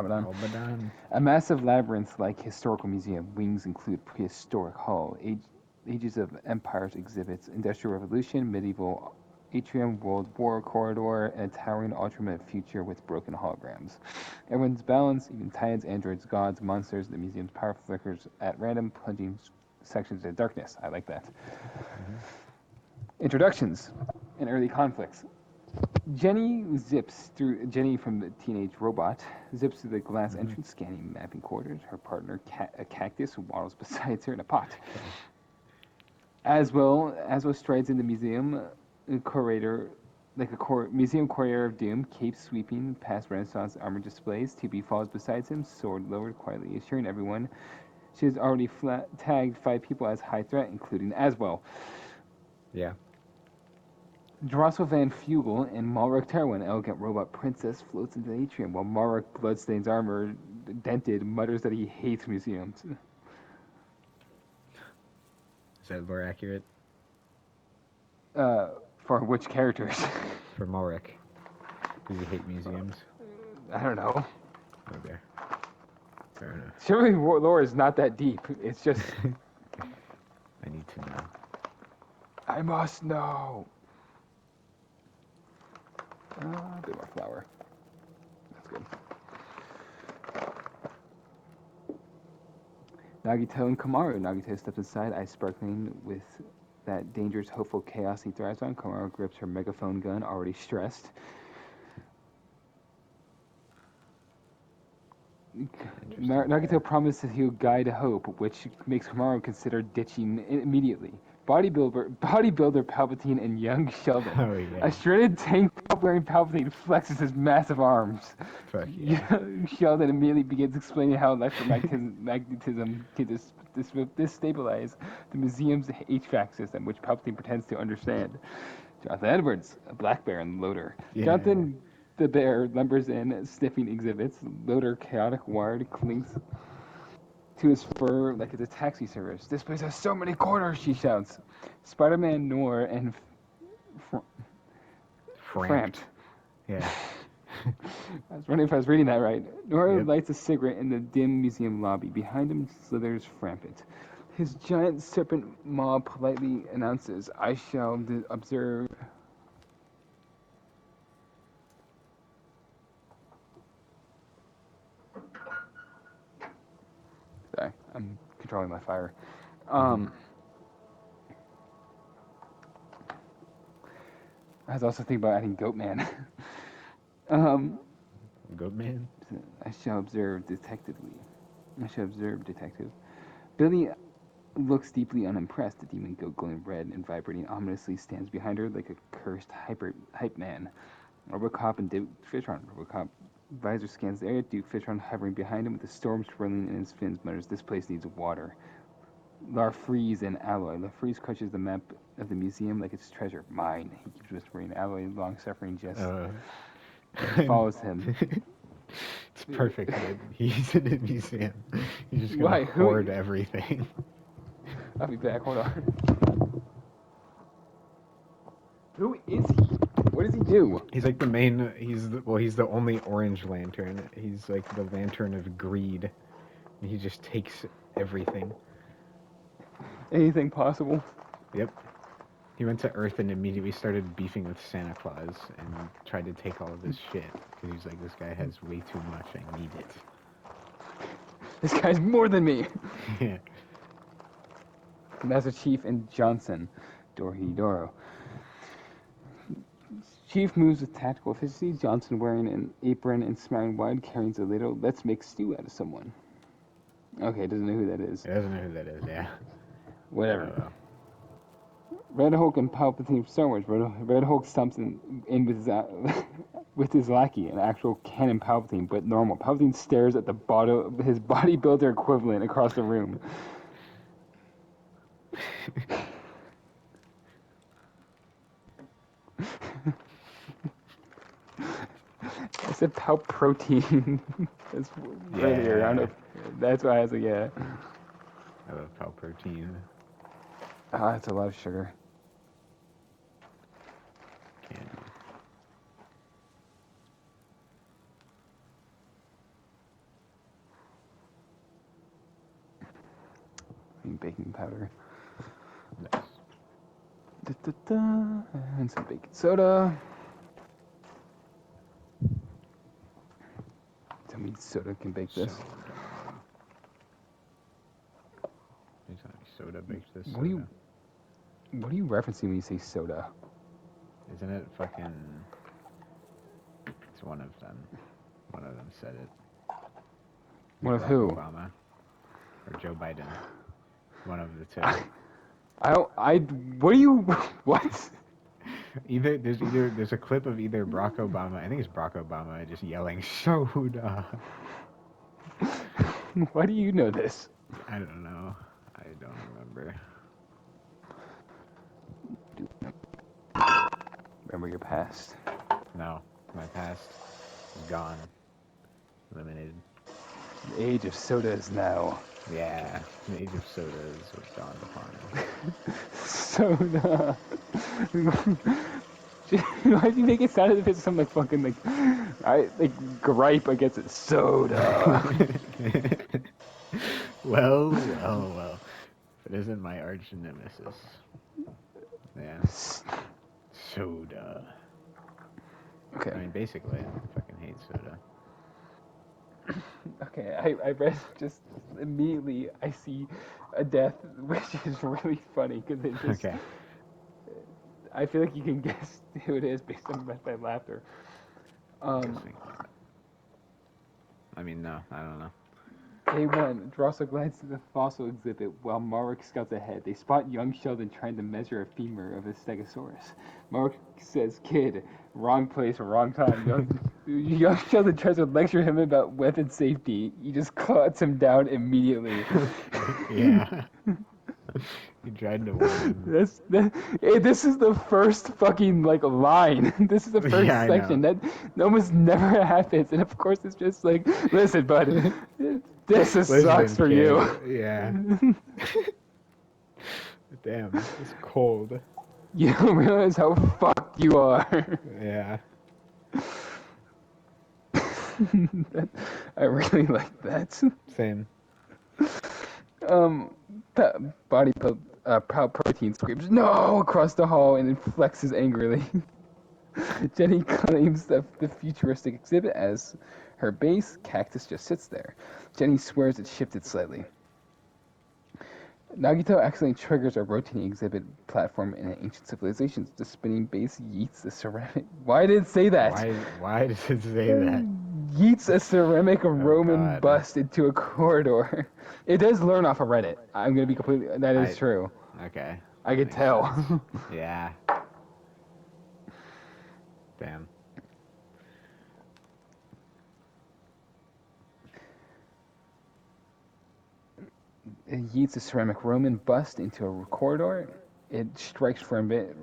Ramadan. Ramadan. A massive labyrinth-like historical museum. Wings include prehistoric hall, ages of empires exhibits, industrial revolution, medieval atrium, world war corridor, and a towering ultimate future with broken holograms. Everyone's balanced, even titans, androids, gods, monsters. The museum's power flickers at random, plunging sections of darkness. I like that. Mm-hmm. Introductions and early conflicts. Jenny from the Teenage Robot, zips through the glass entrance, scanning mapping quarters. Her partner, a cactus, waddles beside her in a pot. Aswell strides in the museum, curator, museum courier of doom, cape sweeping past Renaissance armor displays. TB falls beside him, sword lowered, quietly assuring everyone she has already tagged 5 people as high threat, including Aswell. Yeah. Drossel Van Fugel and Malruk Terwin, elegant robot princess, floats into the atrium while Malruk, bloodstains armor dented, mutters that he hates museums. Is that more accurate? For which characters? For Malruk. Does he hate museums? I don't know. Okay. Fair enough. Chivalry lore is not that deep. It's just... I need to know. I must know. A bit more flour. That's good. Nagito and Kamaru. Nagito steps aside, eyes sparkling with that dangerous, hopeful chaos he thrives on. Kamaru grips her megaphone gun, already stressed. Nagito promises he'll guide hope, which makes Kamaru consider ditching immediately. Bodybuilder Palpatine and young Sheldon. Oh, yeah. A shredded tank top wearing Palpatine flexes his massive arms. Fuck yeah. Sheldon immediately begins explaining how electromagnetism can destabilize the museum's HVAC system, which Palpatine pretends to understand. Jonathan Edwards, a black bear and Loader. Yeah. Jonathan the bear lumbers in, sniffing exhibits. Loader, chaotic wired, clings to his fur like it's a taxi service. This place has so many corners, she shouts. Spider-Man, Noir, and Frampt. Yeah. I was wondering if I was reading that right. Noir lights a cigarette in the dim museum lobby. Behind him slithers Frampant. His giant serpent maw politely announces, I shall observe... Sorry, I'm controlling my fire. I was also thinking about adding Goatman. Goatman? I shall observe detective. Billy looks deeply unimpressed. The demon goat, glowing red and vibrating ominously, stands behind her like a cursed hype man. Robocop and Duke Fitron. Robocop visor scans the area. Duke Fitron hovering behind him with the storm swirling in his fins mutters, this place needs water. Larfreeze and Alloy. Larfreeze crunches the map of the museum like it's treasure. Mine, he keeps whispering. Alloy, long-suffering, just follows him. It's perfect that he's in a museum. He's just gonna hoard everything. I'll be back, hold on. Who is he? What does he do? He's like the main, he's the only orange lantern. He's like the lantern of greed. And he just takes everything. Anything possible. Yep. He went to Earth and immediately started beefing with Santa Claus and tried to take all of his shit. Because he's like, this guy has way too much, I need it. This guy's more than me! Yeah. Master Chief and Johnson. Doro. Chief moves with tactical efficiency. Johnson, wearing an apron and smiling wide, carrying a ladle. Let's make stew out of someone. Okay, doesn't know who that is. He doesn't know who that is, yeah. Whatever. Red Hulk and Palpatine Star Wars. Red Hulk stumps in with his lackey, an actual canon Palpatine, but normal. Palpatine stares at his bodybuilder equivalent across the room. I said Palp protein. That's earlier. I don't know. That's why I was like, yeah. I love Palp protein. Ah, that's a lot of sugar. fucking baking powder. Nice. And some baking soda. Tell me soda can bake this. Soda. Anytime soda bakes this What soda. What are you referencing when you say soda? Isn't it fucking... It's one of them. One of them said it. One of Barack who? Obama. Or Joe Biden. One of the two. What are you, what? There's a clip of either Barack Obama, I think it's Barack Obama, just yelling, soda. Why do you know this? I don't know. I don't remember. Remember your past. No. My past is gone. Eliminated. The age of soda is now. Yeah. The age of sodas was dawned upon us. Soda. Why do you make it sound as if it's some like fucking like gripe against it? Soda. Well. If it isn't my arch nemesis. Yeah. Soda. Okay. I mean, basically, I fucking hate soda. Okay, I read just immediately I see a death, which is really funny because it just. Okay. I feel like you can guess who it is based on my laughter. Guessing. I mean, no, I don't know. K1, Drossel glides to the fossil exhibit while Marek scouts ahead. They spot young Sheldon trying to measure a femur of a stegosaurus. Marek says, "Kid, wrong place, wrong time." Young Sheldon tries to lecture him about weapon safety. He just cuts him down immediately. Yeah. You tried to warn him. This is the first fucking like line. This is the first Yeah, I section that almost never happens, and of course it's just like, listen, bud, this sucks for kid. you. Yeah. Damn, it's cold. You don't realize how fucked you are. Yeah. I really like that. Same. Body proud protein screams no across the hall and then flexes angrily. Jenny claims that the futuristic exhibit as her base. Cactus just sits there. Jenny swears it shifted slightly. Nagito accidentally triggers a rotating exhibit platform in an ancient civilization. The spinning base yeets the ceramic. Why did it say that? Why does it say that? Yeets a ceramic Roman God. bust into a corridor. It does learn off of Reddit. I'm gonna be completely. That is true. Okay. I could Makes tell. sense. Yeah. Damn. It yeets a ceramic Roman bust into a corridor. It strikes Frampt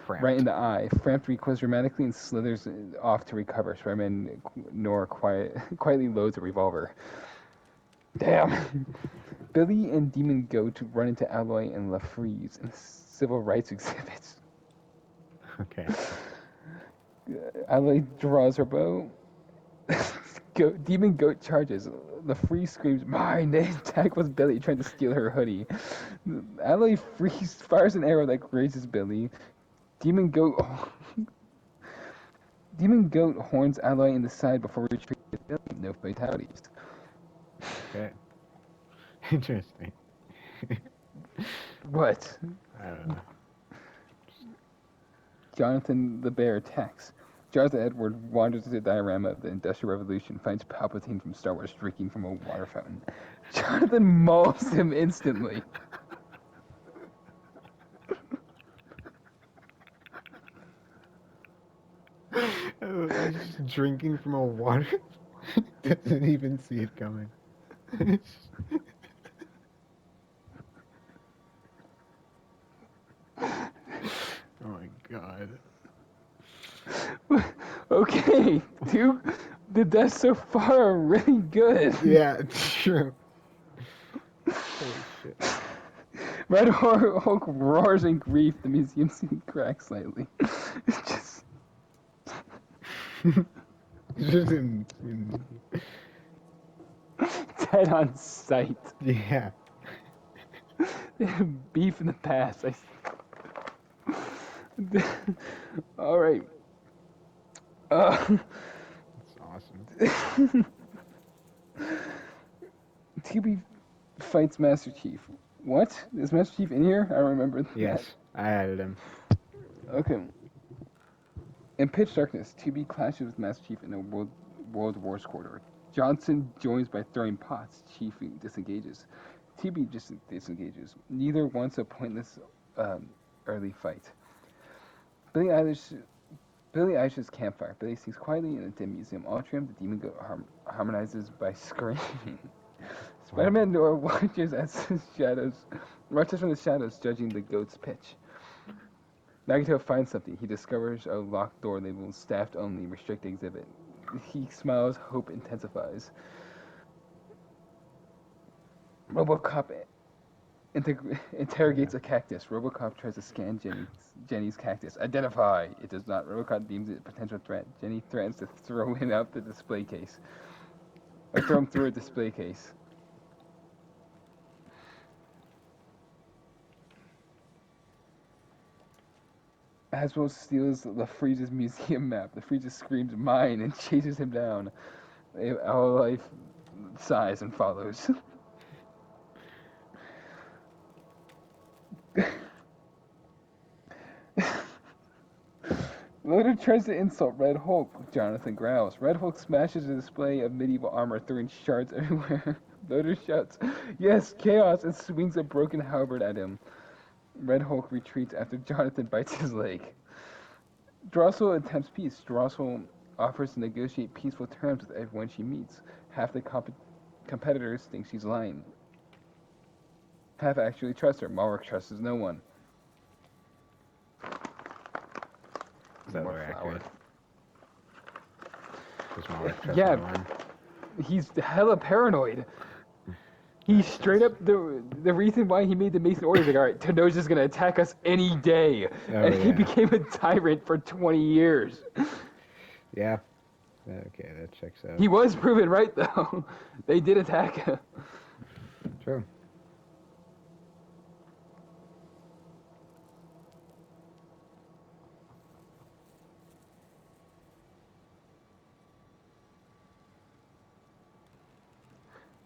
right in the eye. Frampt recoils dramatically and slithers off to recover. Spider-Man Nor quietly loads a revolver. Damn. Billy and Demon Goat run into Alloy and LaFreeze in civil rights exhibits. Okay. Alloy draws her bow. Demon Goat charges. LaFreeze screams, "Mine!" They attack with Billy, trying to steal her hoodie. Alloy fires an arrow that grazes Billy. Demon Goat horns Alloy in the side before retreating. No fatalities. Okay. Interesting. What? I don't know. Jonathan the Bear attacks. Jonathan Edward wanders to the diorama of the Industrial Revolution, finds Palpatine from Star Wars drinking from a water fountain. Jonathan mauls him instantly. Just drinking from a water. Doesn't even see it coming. Oh my god. Okay, dude, the deaths so far are really good. Yeah, it's true. Holy shit. Red Hulk roars in grief. The museum scene cracks slightly. It's just... It's just in dead on sight. Yeah. They have beef in the past. All right. That's awesome. TB fights Master Chief. What? Is Master Chief in here? I don't remember that. Yes, I added him. Okay. In Pitch Darkness, TB clashes with Master Chief in a World Wars corridor. Johnson joins by throwing pots. Chief disengages. TB just disengages. Neither wants a pointless early fight. Billie Eilish's campfire. Billie sings quietly in a dim museum atrium. The demon goat harmonizes by screaming. Spider-Man Noir watches from the shadows, judging the goat's pitch. Nagito finds something. He discovers a locked door labeled "Staffed Only, Restrict Exhibit." He smiles. Hope intensifies. RoboCop interrogates a cactus. RoboCop tries to scan Jenny's cactus. Identify. It does not. RoboCop deems it a potential threat. Jenny threatens to throw him out the display case. Or throw him through a display case. Hasbro steals LaFrieza's museum map. LaFrieza screams "mine" and chases him down. Our life sighs and follows. Loader tries to insult Red Hulk. Jonathan growls. Red Hulk smashes a display of medieval armor, throwing shards everywhere. Loader shouts, "Yes, chaos!" and swings a broken halberd at him. Red Hulk retreats after Jonathan bites his leg. Drossel attempts peace. Drossel offers to negotiate peaceful terms with everyone she meets. Half the competitors think she's lying. Half actually trust her. Malric trusts no one. Is that more accurate? Malric Yeah, no one? He's hella paranoid. He's straight up the reason why he made the Mason order is like, all right, Tenoja's gonna attack us any day, and he became a tyrant for 20 years. Yeah. Okay, that checks out. He was proven right though. They did attack him. True.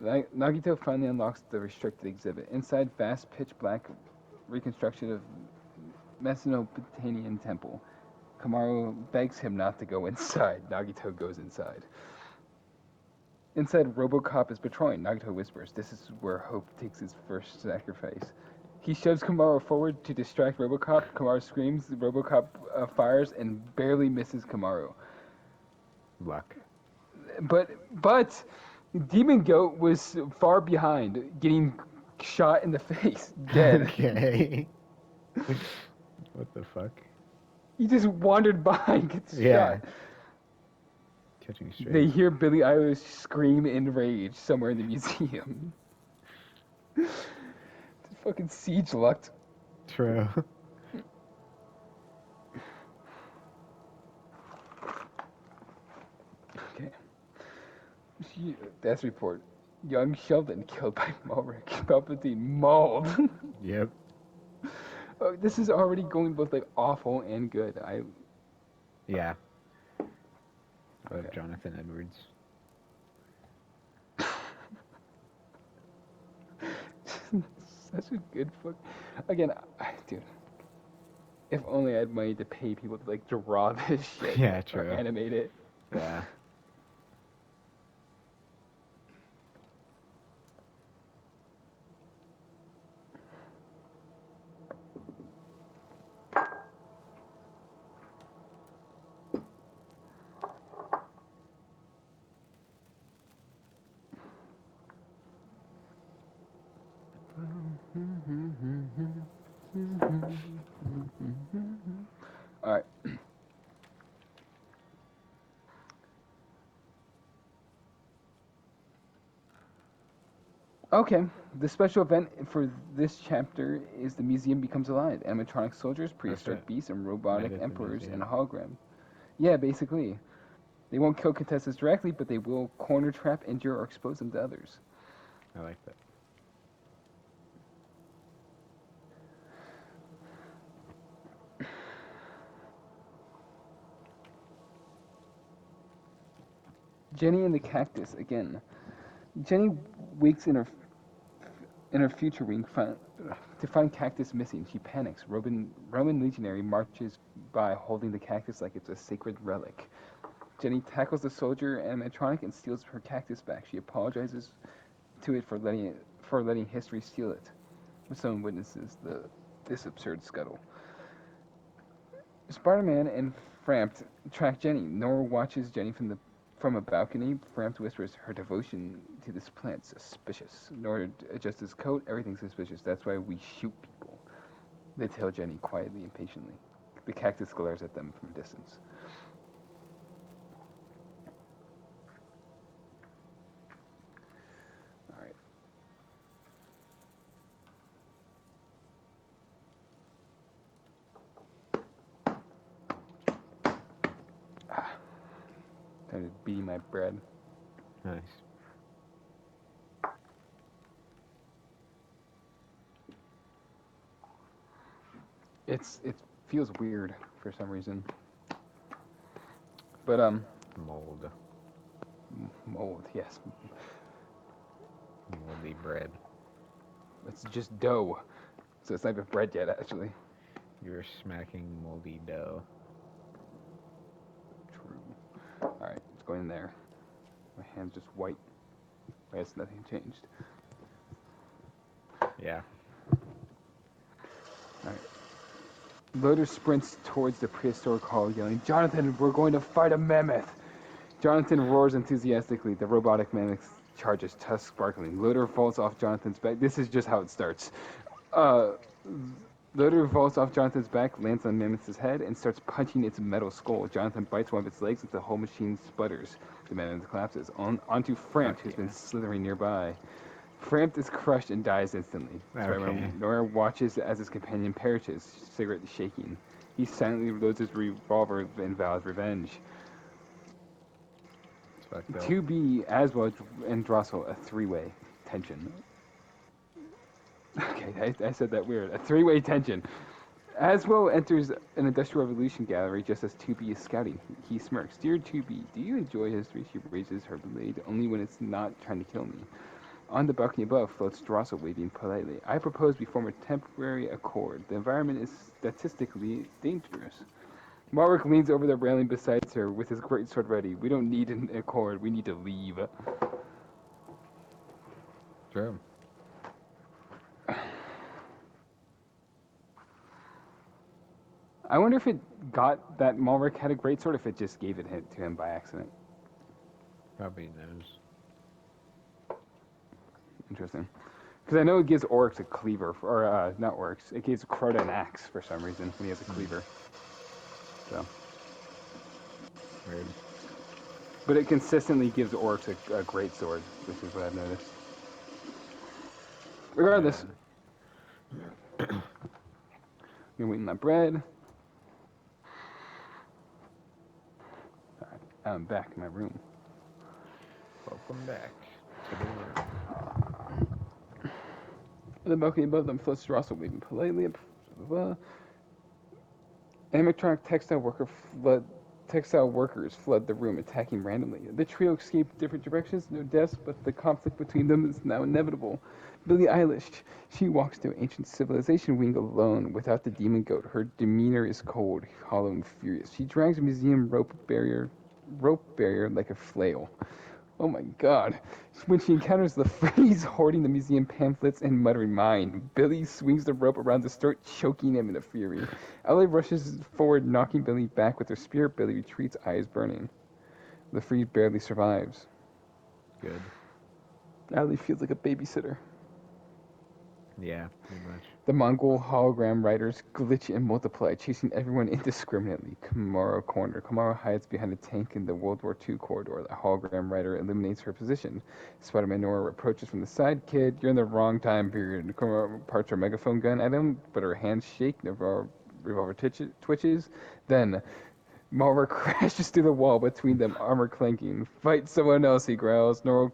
Nagito finally unlocks the restricted exhibit. Inside, vast pitch black reconstruction of Mesopotamian temple. Kamaru begs him not to go inside. Nagito goes inside. Inside, RoboCop is patrolling. Nagito whispers, "This is where Hope takes his first sacrifice." He shoves Kamaru forward to distract RoboCop. Kamaru screams. RoboCop fires and barely misses Kamaru. Luck. But Demon Goat was far behind, getting shot in the face, dead. Okay. What the fuck? He just wandered by and gets shot. Catching straight. They hear Billie Eilish scream in rage somewhere in the museum. It's fucking siege lucked. True. Okay. Death report. Young Sheldon killed by Malric. Palpatine mauled. Yep. Oh, this is already going both like awful and good. Yeah. But Jonathan Edwards. Such a good fuck. Again, dude. If only I had money to pay people to like draw this shit. Yeah, true. Or animate it. Yeah. All right. Okay, the special event for this chapter is the museum becomes alive. Animatronic soldiers, prehistoric beasts, and robotic emperors and a hologram. Yeah, basically. They won't kill contestants directly, but they will corner trap, injure, or expose them to others. I like that. Jenny and the cactus again. Jenny wakes in her future wing to find cactus missing. She panics. Roman legionary marches by holding the cactus like it's a sacred relic. Jenny tackles the soldier animatronic and steals her cactus back. She apologizes to it for letting history steal it. Someone witnesses this absurd scuttle. Spider-Man and Frampt track Jenny. Nora watches Jenny from a balcony. Frampt whispers her devotion to this plant suspicious. Nora adjusts his coat. Everything's suspicious. That's why we shoot people. They tell Jenny quietly and patiently. The cactus glares at them from a distance. All right. Started beating my bread. Nice. It feels weird for some reason. But Mold. mold, yes. Moldy bread. It's just dough. So it's not even bread yet, actually. You're smacking moldy dough. True. Alright, it's going in there. My hand's just white. I guess nothing changed. Yeah. Alright. Loader sprints towards the prehistoric hall, yelling, "Jonathan, we're going to fight a mammoth!" Jonathan roars enthusiastically. The robotic mammoth charges, tusks sparkling. Loader falls off Jonathan's back. This is just how it starts. Loader falls off Jonathan's back, lands on Mammoth's head, and starts punching its metal skull. Jonathan bites one of its legs, and the whole machine sputters. The mammoth collapses. Onto Frampt, who's been slithering nearby. Frampt is crushed and dies instantly. Okay. Nora watches as his companion perishes, cigarette shaking. He silently loads his revolver and vows revenge. It's fucked up. 2B, Aswell, and Drossel, a three-way tension. Okay, I said that weird. A three-way tension. Aswell enters an Industrial Revolution gallery just as 2B is scouting. He smirks. "Dear 2B, do you enjoy history?" She raises her blade, "Only when it's not trying to kill me." On the balcony above floats Drossel, waving politely. "I propose we form a temporary accord. The environment is statistically dangerous." Marwick leans over the railing beside her with his greatsword ready. "We don't need an accord. We need to leave." True. I wonder if it got that Malric had a greatsword, if it just gave it to him by accident. Probably knows. Interesting. Because I know it gives Oryx a cleaver, or not Oryx, it gives Crota an axe for some reason when he has a cleaver. So. Weird. But it consistently gives Oryx a great sword, which is what I've noticed. Regardless. I'm waiting my bread. Alright, I'm back in my room. Welcome back to the room. On the balcony above them floats Drossel, waving politely. Animatronic textile workers flood the room, attacking randomly. The trio escape different directions, no deaths, but the conflict between them is now inevitable. Billie Eilish, she walks to ancient civilization wing alone, without the demon goat. Her demeanor is cold, hollow, and furious. She drags a museum rope barrier like a flail. Oh my god. When she encounters the freeze hoarding the museum pamphlets and muttering "mine," Billy swings the rope around his throat, choking him in a fury. Ellie rushes forward, knocking Billy back with her spear. Billy retreats, eyes burning. The freeze barely survives. Good. Ellie feels like a babysitter. Yeah, pretty much. The Mongol hologram riders glitch and multiply, chasing everyone indiscriminately. Kamara hides behind a tank in the World War II corridor. The hologram rider eliminates her position. Spider-Man Nora approaches from the side. "Kid, you're in the wrong time period." Kamara parts her megaphone gun at him, but her hands shake. The revolver twitches. Then Malvar crashes through the wall between them, armor clanking. Fight someone else, he growls. Nora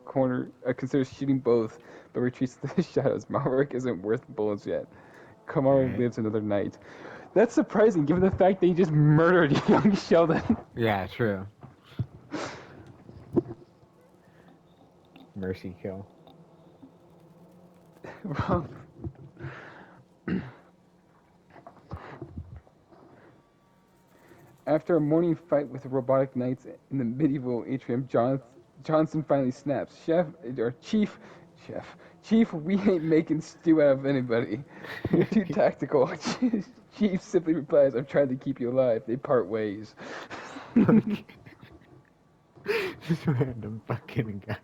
considers shooting both, but retreats to the shadows. Malvar isn't worth bullets yet. Kamara Alright. lives another night. That's surprising, given the fact that he just murdered young Sheldon. Yeah, true. Mercy kill. Well, after a morning fight with the robotic knights in the medieval atrium, Johnson finally snaps. Chief, we ain't making stew out of anybody. You're too tactical. Chief simply replies, I'm trying to keep you alive. They part ways. This random fucking guy.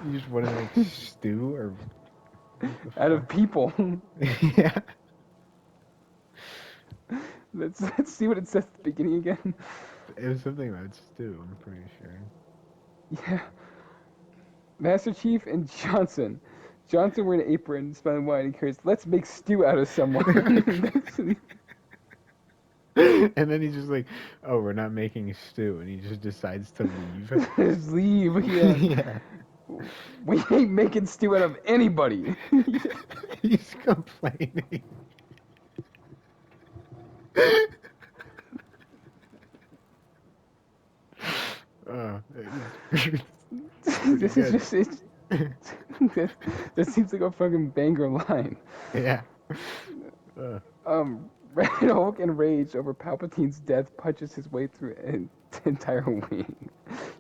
You just want to make stew or Out of people. yeah. Let's see what it says at the beginning again. It was something about stew, I'm pretty sure. Yeah. Master Chief and Johnson. Johnson wearing an apron, smelling wine, and carries, let's make stew out of someone. And then he's just like, oh, we're not making stew. And he just decides to leave. Just leave. Yeah. Yeah. We ain't making stew out of anybody. He's complaining. This is just it. That seems like a fucking banger line. Yeah. Red Hulk, enraged over Palpatine's death, punches his way through an entire wing.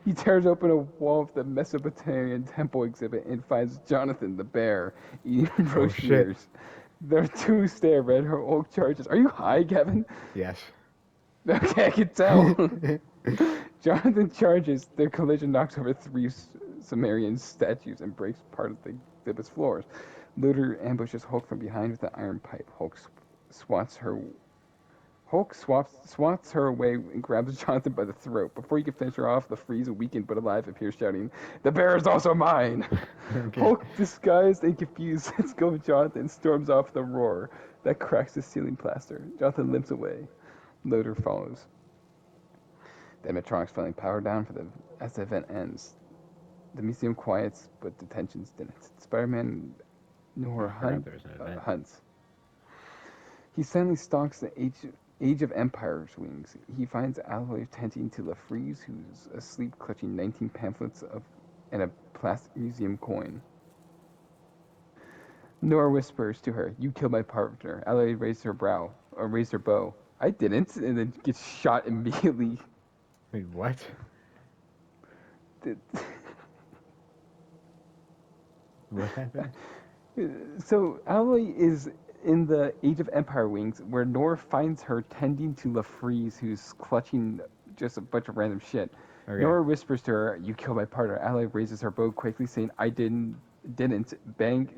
He tears open a wall of the Mesopotamian temple exhibit and finds Jonathan the bear eating roast shit. ears. Their two stare. Red Hulk charges. Are you high, Kevin? Yes. Okay, I can tell. Jonathan charges. Their collision knocks over three Sumerian statues and breaks part of the exhibit's floors. Luthor ambushes Hulk from behind with an iron pipe. Hulk swats her away and grabs Jonathan by the throat. Before he can finish her off, the Freeze, weakened but alive, appears shouting, "The bear is also mine!" Okay. Hulk, disguised and confused, lets go of Jonathan and storms off with a roar that cracks the ceiling plaster. Jonathan limps away. Luthor follows. The animatronics finally power down as the event ends. The museum quiets, but the tensions didn't. Spider-Man nor hunts. He suddenly stalks the Age of Empires wings. He finds Alloy tending to LaFreeze, who's asleep clutching 19 pamphlets and a plastic museum coin. Nora whispers to her, "You killed my partner." Alloy raised her bow. "I didn't," and then gets shot immediately. Wait, what? What happened? So Alloy is in the Age of Empire wings, where Nora finds her tending to LaFreeze, who's clutching just a bunch of random shit. Okay. Nora whispers to her, "You killed my partner." Alloy raises her bow quickly, saying, "I didn't." Bang,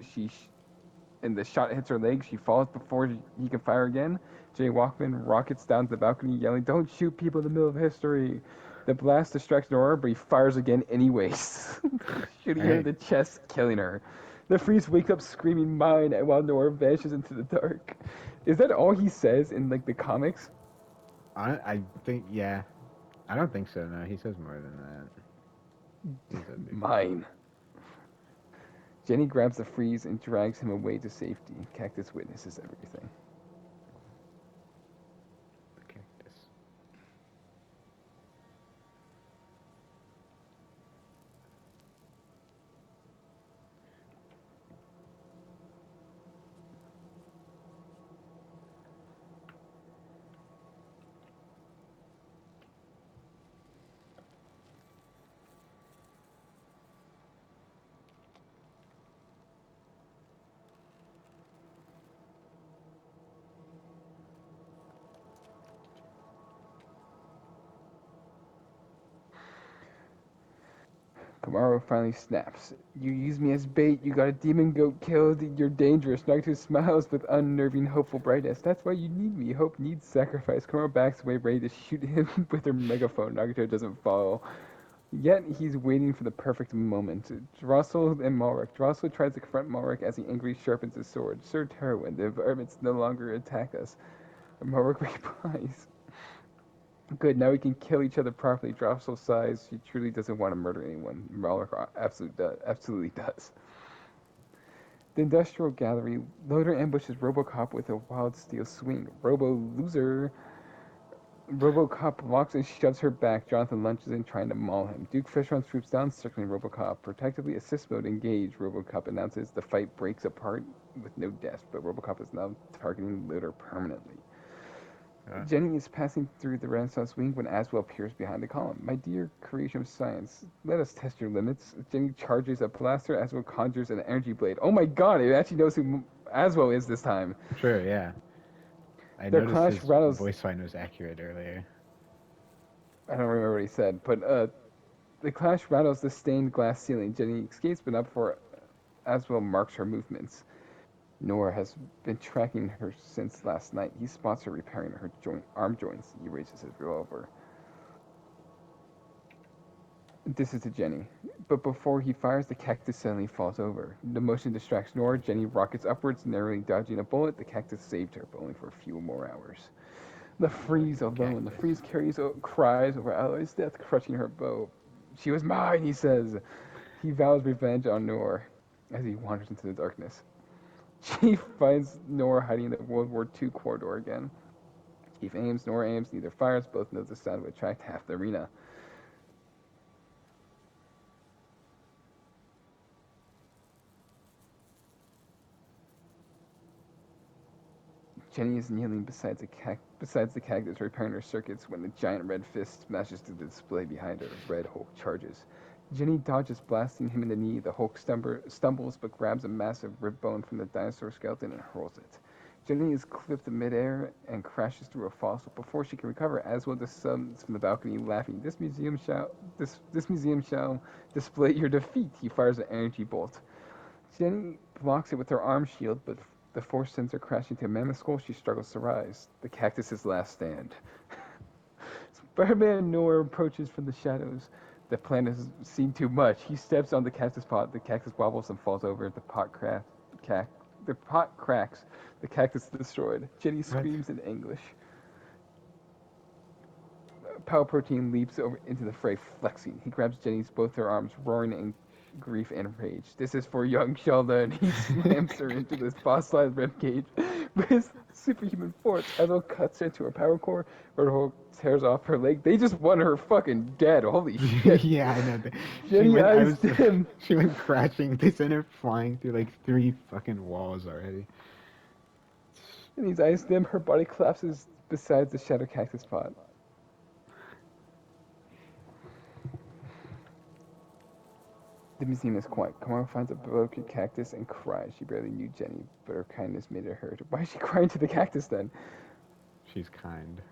and the shot hits her leg. She falls before he can fire again. Jay Walkman rockets down to the balcony, yelling, "Don't shoot people in the middle of history." The blast distracts Nora, but he fires again anyways, shooting her in the chest, killing her. The Freeze wakes up screaming, "Mine!" while Nora vanishes into the dark. Is that all he says in like the comics? I think, yeah. I don't think so, no. He says more than that. Mine. Jenny grabs the Freeze and drags him away to safety. Cactus witnesses everything. Cactus. Kamaro finally snaps. "You use me as bait, you got a demon goat killed, you're dangerous." Nagato smiles with unnerving, hopeful brightness. "That's why you need me. Hope needs sacrifice." Kamaro backs away, ready to shoot him with her megaphone. Nagato doesn't follow. Yet he's waiting for the perfect moment. Drossel and Malric. Drossel tries to confront Malric as he angrily sharpens his sword. "Sir Terwin, the varmints no longer attack us. Marwick replies, "Good, now we can kill each other properly." Drossel sighs. She truly doesn't want to murder anyone. Marwick absolutely does. The Industrial Gallery. Loader ambushes Robocop with a wild steel swing. Robo-loser. Robocop walks and shoves her back. Jonathan lunges in, trying to maul him. Duke Fishron swoops down, circling Robocop. Protectively, assist mode engaged. Robocop announces the fight breaks apart with no deaths, but Robocop is now targeting Loader permanently. Jenny is passing through the Renaissance wing when Aswell appears behind the column. "My dear creation of science, let us test your limits." Jenny charges a blaster. Aswell conjures an energy blade. Oh my god, it actually knows who Aswell is this time. Sure, yeah. I Their noticed clash his rattles. voice line was accurate earlier. I don't remember what he said, but the clash rattles the stained glass ceiling. Jenny escapes, but not before Aswell marks her movements. Nora has been tracking her since last night. He spots her repairing her arm joints. He raises his revolver. This is to Jenny. But before he fires, the cactus suddenly falls over. The motion distracts Nora. Jenny rockets upwards, narrowly dodging a bullet. The cactus saved her, but only for a few more hours. The freeze alone. The freeze carries cries over Alloy's death, crushing her bow. "She was mine," he says. He vows revenge on Nora as he wanders into the darkness. Chief finds Nora hiding in the World War II corridor again. Chief aims, Nora aims, neither fires. Both know the sound would attract half the arena. Jenny is kneeling beside the cactus, repairing her circuits when the giant red fist smashes through the display behind her. Red Hulk charges. Jenny dodges, blasting him in the knee. The Hulk stumbles but grabs a massive rib bone from the dinosaur skeleton and hurls it. Jenny is clipped midair and crashes through a fossil. Before she can recover, Aswell descends from the balcony, laughing. This museum shall display your defeat." He fires an energy bolt. Jenny blocks it with her arm shield, but the force sends her crashing to a mammoth skull. She struggles to rise. The cactus's last stand. Spider-Man Nor approaches from the shadows. The plan has seen too much. He steps on the cactus pot. The cactus wobbles and falls over. The pot cracks. The cactus is destroyed. Jenny screams in anguish. Power Protein leaps over into the fray, flexing. He grabs Jenny's both her arms, roaring in grief and rage. "This is for young Sheldon." He slams her into this fossilized ribcage with his superhuman force. Ezo cuts into her power core. Roadhog tears off her leg. They just want her fucking dead. Holy shit. Yeah, I know. Jenny eyes him. She went crashing. They sent her flying through like 3 fucking walls already. And he's eyes them. Her body collapses beside the shadow cactus pot. The museum is quiet. Kamara finds a broken cactus and cries. She barely knew Jenny, but her kindness made her hurt. Why is she crying to the cactus then? She's kind.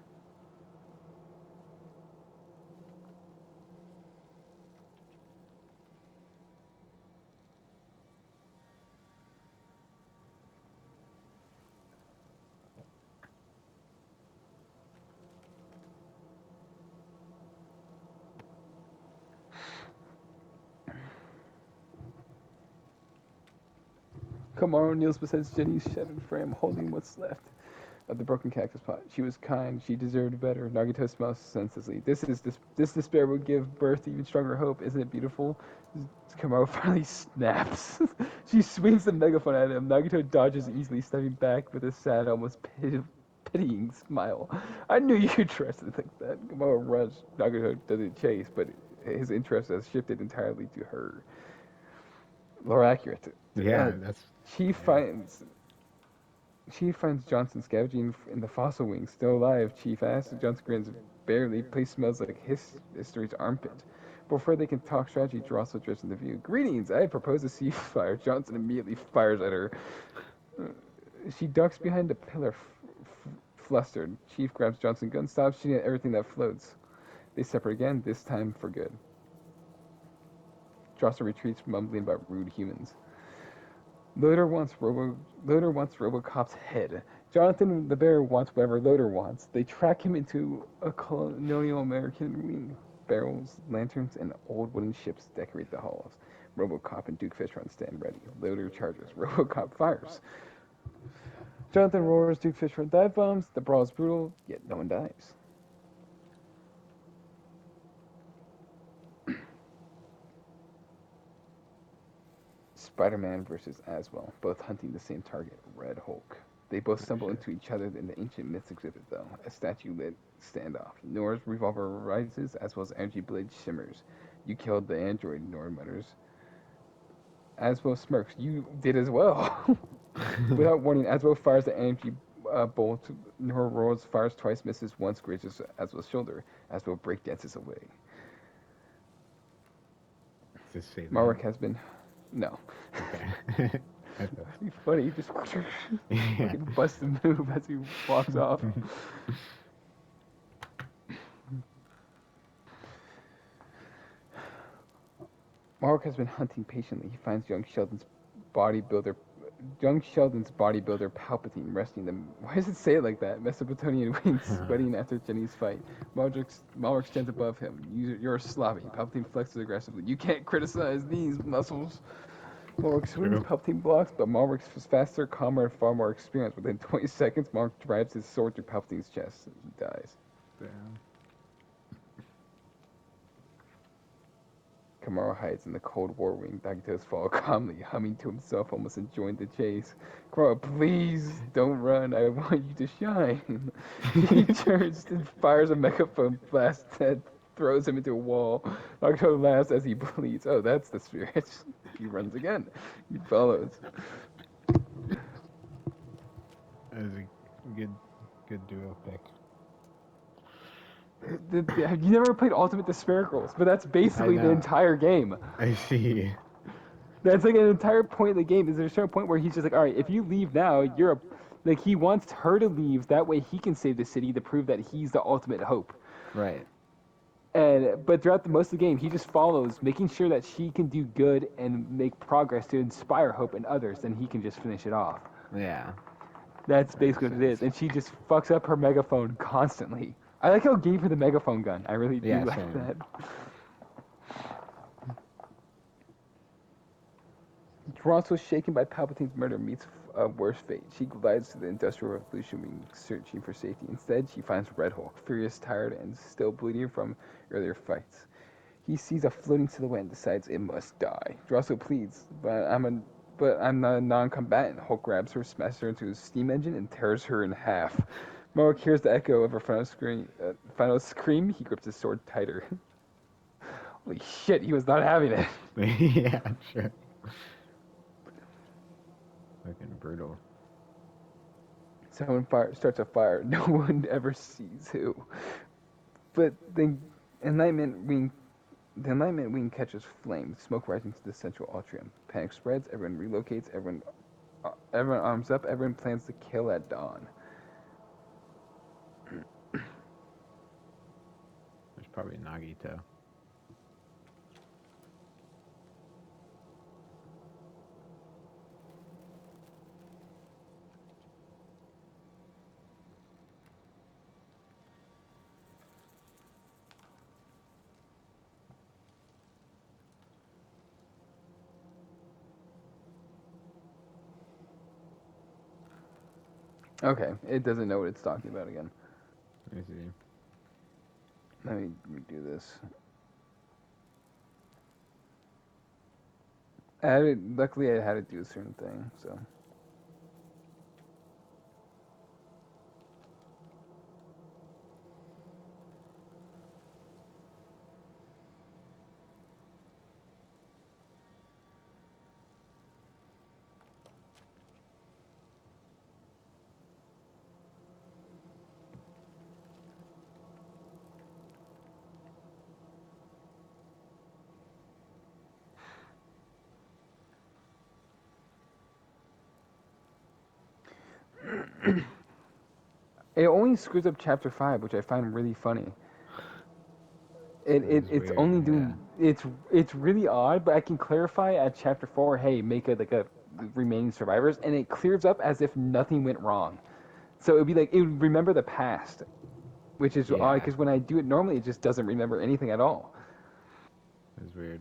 Kamara kneels beside Jenny's shattered frame, holding what's left of the broken cactus pot. She was kind. She deserved better. Nagito smiles senselessly. This despair will give birth to even stronger hope. Isn't it beautiful? Kamara finally snaps. She swings the megaphone at him. Nagito dodges easily, stepping back with a sad, almost pitying smile. "I knew you'd trust it like that." Kamara runs. Nagito doesn't chase, but his interest has shifted entirely to her. Laura accurate. Yeah, that's. She finds Johnson scavenging in the fossil wing. "Still alive?" Chief asks. Johnson grins barely. Place smells like history's armpit. Before they can talk strategy, Drossel drifts into view. "Greetings, I propose a ceasefire." Johnson immediately fires at her. She ducks behind a pillar, flustered. Chief grabs Johnson's gun, stops shooting at everything that floats. They separate again, this time for good. Drossel retreats, mumbling about rude humans. Loader wants Robocop's head. Jonathan the Bear wants whatever Loader wants. They track him into a colonial American wing. Barrels, lanterns, and old wooden ships decorate the halls. Robocop and Duke Fishron stand ready. Loader charges. Robocop fires. Jonathan roars two fish front dive bombs. The brawl is brutal, yet no one dies. Spider-Man versus Aswell, both hunting the same target, Red Hulk. They both stumble into each other in the ancient myths exhibit, though. A statue-lit standoff. Nora's revolver rises, as well as energy blade shimmers. You killed the android, Nora mutters. Aswell smirks. You did as well. Without warning, Aswell fires the energy bolt. Nora rolls, fires twice, misses once, grazes Aswell's shoulder. Aswell breakdances away. Does it say that? Marwick has been... No. Okay. It'd be funny, just Yeah. fucking bust a move as he walks off. Marwick has been hunting patiently. He finds young Sheldon's bodybuilder Palpatine resting them. Why does it say it like that? Mesopotamian wings sweating after Jenny's fight. Malric stands above him. You're a sloppy. Palpatine flexes aggressively. You can't criticize these muscles. Malric swings, Palpatine blocks, but Malric is faster, calmer, and far more experienced. Within 20 seconds, Malric drives his sword through Palpatine's chest. He dies. Damn. Kamara hides in the Cold War wing. Dagtos follow calmly, humming to himself, almost enjoying the chase. Kamara, please don't run. I want you to shine. He turns and fires a megaphone blast that throws him into a wall. Dagtos laughs as he bleeds. Oh, that's the spirit. He runs again. He follows. That was a good duo pick. You never played Ultimate Despair Girls, but that's basically the entire game. I see. That's like an entire point of the game. Is there a certain point where he's just like, all right, if you leave now, you're a... Like, he wants her to leave. That way he can save the city to prove that he's the ultimate hope. Right. But throughout most of the game, he just follows, making sure that she can do good and make progress to inspire hope in others, and he can just finish it off. Yeah. That's basically what it is. And she just fucks up her megaphone constantly. I like how he gave her the megaphone gun. I really do like that. Toronto, shaken by Palpatine's murder, meets a worse fate. She glides to the Industrial Revolution wing, searching for safety. Instead, she finds Red Hulk, furious, tired, and still bleeding from earlier fights. He sees a floating silhouette and decides it must die. Drosso pleads, but I'm not a non-combatant. Hulk grabs her, smashes her into his steam engine, and tears her in half. Marwick hears the echo of her final scream. He grips his sword tighter. Holy shit, he was not having it. Yeah, sure. Fucking brutal. Someone starts a fire. No one ever sees who. But the Enlightenment wing catches flame, smoke rising to the central atrium. Panic spreads, everyone relocates, everyone arms up, everyone plans to kill at dawn. There's probably Nagito. Okay, it doesn't know what it's talking about again. Let me see. Let me redo this. Luckily, I had to do a certain thing, so. It only screws up chapter 5, which I find really funny. It's weird, only doing it's really odd, but I can clarify at chapter 4. Hey, make a remaining survivors, and it clears up as if nothing went wrong. So it'd be like it would remember the past, which is odd because when I do it normally, it just doesn't remember anything at all. It's weird.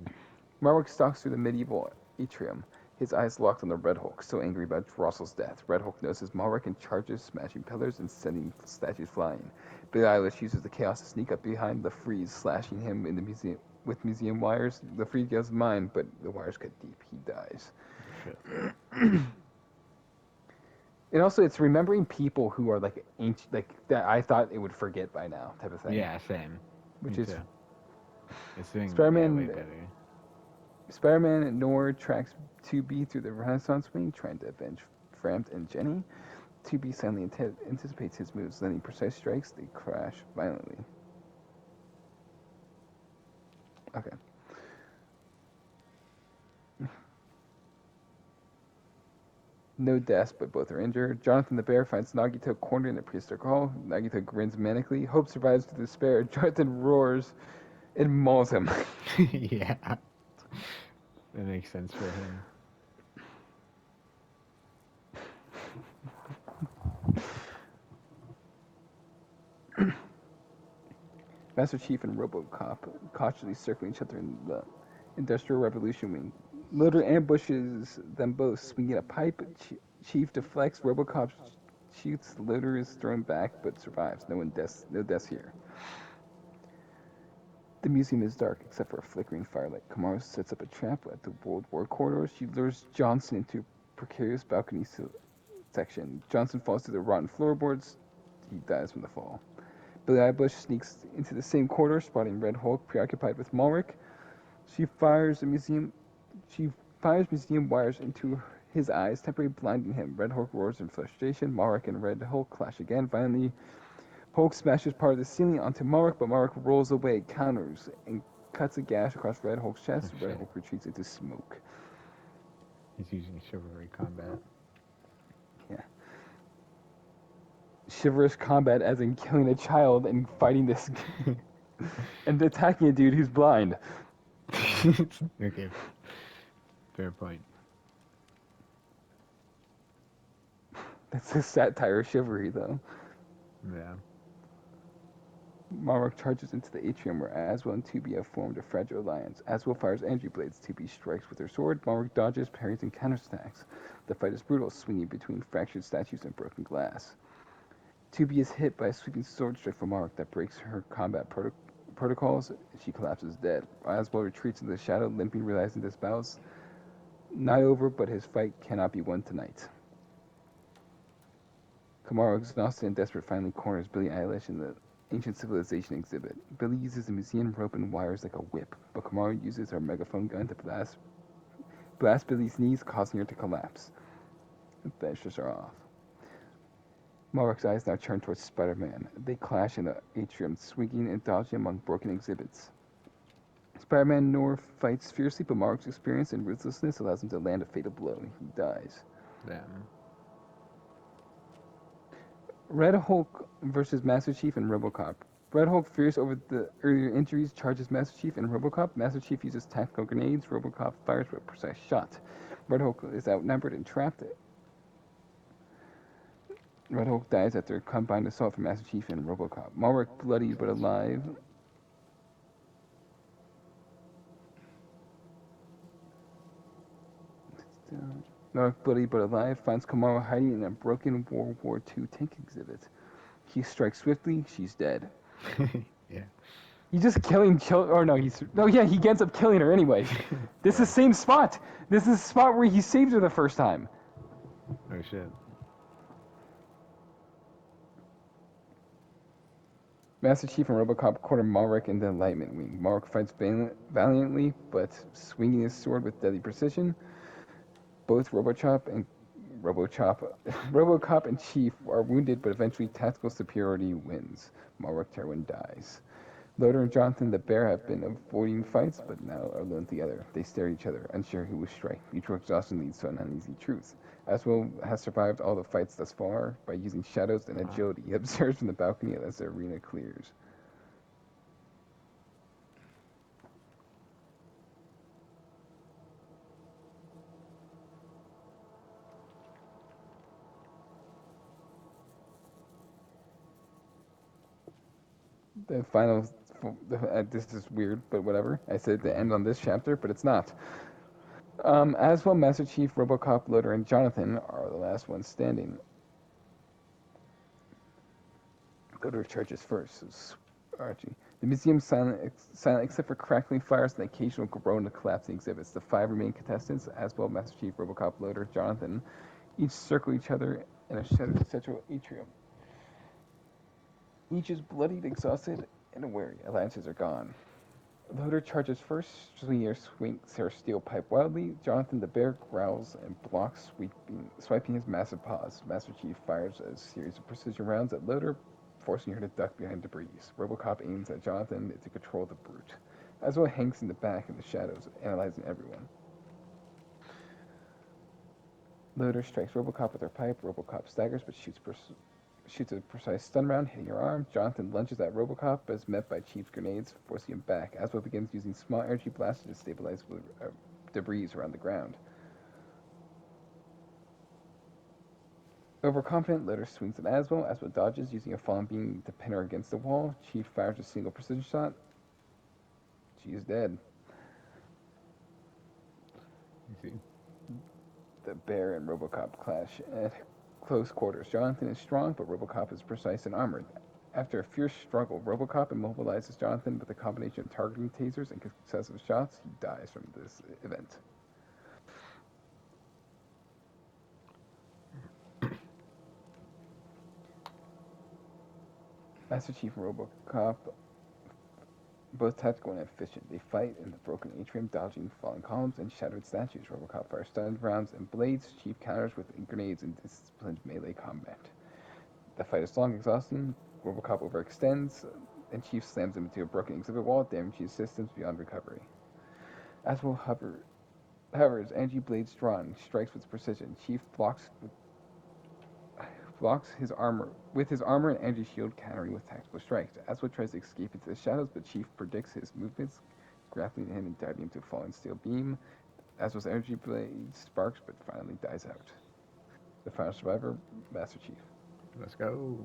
Marwick stalks through the medieval atrium. his eyes locked on the Red Hulk, so angry about Rossel's death. Red Hulk notices Malric and charges, smashing pillars and sending statues flying. Billie Eilish uses the chaos to sneak up behind the Freeze, slashing him in the museum with museum wires. The Freeze goes mine, but the wires cut deep. He dies. Shit. And also, it's remembering people who are like ancient, like that I thought it would forget by now, type of thing. Yeah, same. Which Me is too. It's doing Spider-Man- way better. Spider-Man Nor tracks 2B through the Renaissance Wing, trying to avenge Frampt and Jenny. 2B silently anticipates his moves, landing precise strikes. They crash violently. Okay. No deaths, but both are injured. Jonathan the Bear finds Nagito cornered in a prehistoric hall. Nagito grins manically. Hope survives to despair. Jonathan roars and mauls him. Yeah. That makes sense for him. Master Chief and RoboCop cautiously circling each other in the Industrial Revolution wing. Loader ambushes them both, swinging a pipe. Chief deflects. RoboCop shoots. Loader is thrown back, but survives. No deaths here. The museum is dark, except for a flickering firelight. Kamara sets up a trap at the World War corridor. She lures Johnson into a precarious balcony section. Johnson falls through the rotten floorboards. He dies from the fall. Billie Eilish sneaks into the same corridor, spotting Red Hulk preoccupied with Malric. She fires museum wires into his eyes, temporarily blinding him. Red Hulk roars in frustration. Malric and Red Hulk clash again. Violently, Hulk smashes part of the ceiling onto Malric, but Malric rolls away, counters, and cuts a gash across Red Hulk's chest. Oh, Red Hulk retreats into smoke. He's using chivalry combat. Yeah. Chivalrous combat, as in killing a child and fighting this and attacking a dude who's blind. Okay. Fair point. That's a satire of chivalry, though. Yeah. Malric charges into the atrium where Aswell and 2B have formed a fragile alliance. Aswell fires energy blades. 2B strikes with her sword. Malric dodges, parries, and counterattacks. The fight is brutal, swinging between fractured statues and broken glass. 2B is hit by a sweeping sword strike from Malric that breaks her combat protocols. She collapses dead. Aswell retreats into the shadow, limping, realizing this battle's not over, but his fight cannot be won tonight. Kamara, exhausted and desperate, finally corners Billie Eilish in the ancient civilization exhibit. Billie uses the museum rope and wires like a whip, but Kamara uses her megaphone gun to blast Billie's knees, causing her to collapse. The finishes are off. Malric's eyes now turn towards Spider-Man. They clash in the atrium, swinging and dodging among broken exhibits. Spider-Man Nor fights fiercely, but Malric's experience and ruthlessness allows him to land a fatal blow. He dies. Damn. Red Hulk versus Master Chief and RoboCop. Red Hulk, furious over the earlier injuries, charges Master Chief and RoboCop. Master Chief uses tactical grenades. RoboCop fires with a precise shot. Red Hulk is outnumbered and trapped. Red Hulk dies after a combined assault from Master Chief and RoboCop. Malric, bloody but alive. Malric, bloody but alive, finds Kamara hiding in a broken World War II tank exhibit. He strikes swiftly. She's dead. Yeah. He's just killing or no, he ends up killing her anyway. This is the same spot. This is the spot where he saved her the first time. Oh shit. Master Chief and RoboCop corner Malric in the Enlightenment Wing. Malric fights valiantly, but swinging his sword with deadly precision. Both RoboCop and Chief are wounded, but eventually tactical superiority wins. Malric Terwin dies. Loader and Jonathan the Bear have been avoiding fights, but now are alone together. They stare at each other, unsure who will strike. Mutual exhaustion leads to an uneasy truth. Aswell has survived all the fights thus far by using shadows and agility. He observes from the balcony as the arena clears. The final, this is weird, but whatever. I said to end on this chapter, but it's not. As Master Chief, Robocop, Loader, and Jonathan are the last ones standing. Loader charges first. Archie. The museum's silent except for crackling fires and the occasional groan of collapsing exhibits. The five remaining contestants, Master Chief, Robocop, Loader, Jonathan, each circle each other in a shuttered central atrium. Each is bloodied, exhausted, and weary. Alliances are gone. Loader charges first. Swinger swings her steel pipe wildly. Jonathan the bear growls and blocks, swiping his massive paws. Master Chief fires a series of precision rounds at Loader, forcing her to duck behind debris. Robocop aims at Jonathan to control the brute. Aswell hangs in the back in the shadows, analyzing everyone. Loader strikes Robocop with her pipe. Robocop staggers but shoots a precise stun round, hitting her arm. Jonathan lunges at Robocop, but is met by Chief's grenades, forcing him back. Aswell begins using small energy blasts to stabilize debris around the ground. Overconfident, Loader swings at Aswell. Aswell dodges, using a falling beam to pin her against the wall. Chief fires a single precision shot. She is dead. The bear and Robocop clash at close quarters. Jonathan is strong, but Robocop is precise and armored. After a fierce struggle, Robocop immobilizes Jonathan with a combination of targeting tasers and successive shots. He dies from this event. Master Chief and Robocop, both tactical and efficient. They fight in the broken atrium, dodging falling columns and shattered statues. Robocop fires stun rounds and blades. Chief counters with grenades in disciplined melee combat. The fight is long, exhausting. Robocop overextends, and Chief slams him into a broken exhibit wall, damaging systems beyond recovery. Aswell hovers, energy blades drawn, strikes with precision. Chief blocks his armor and energy shield, countering with tactical strikes. Aswell tries to escape into the shadows, but Chief predicts his movements, grappling him and diving into a falling steel beam. Aswell's energy blade sparks, but finally dies out. The final survivor, Master Chief. Let's go.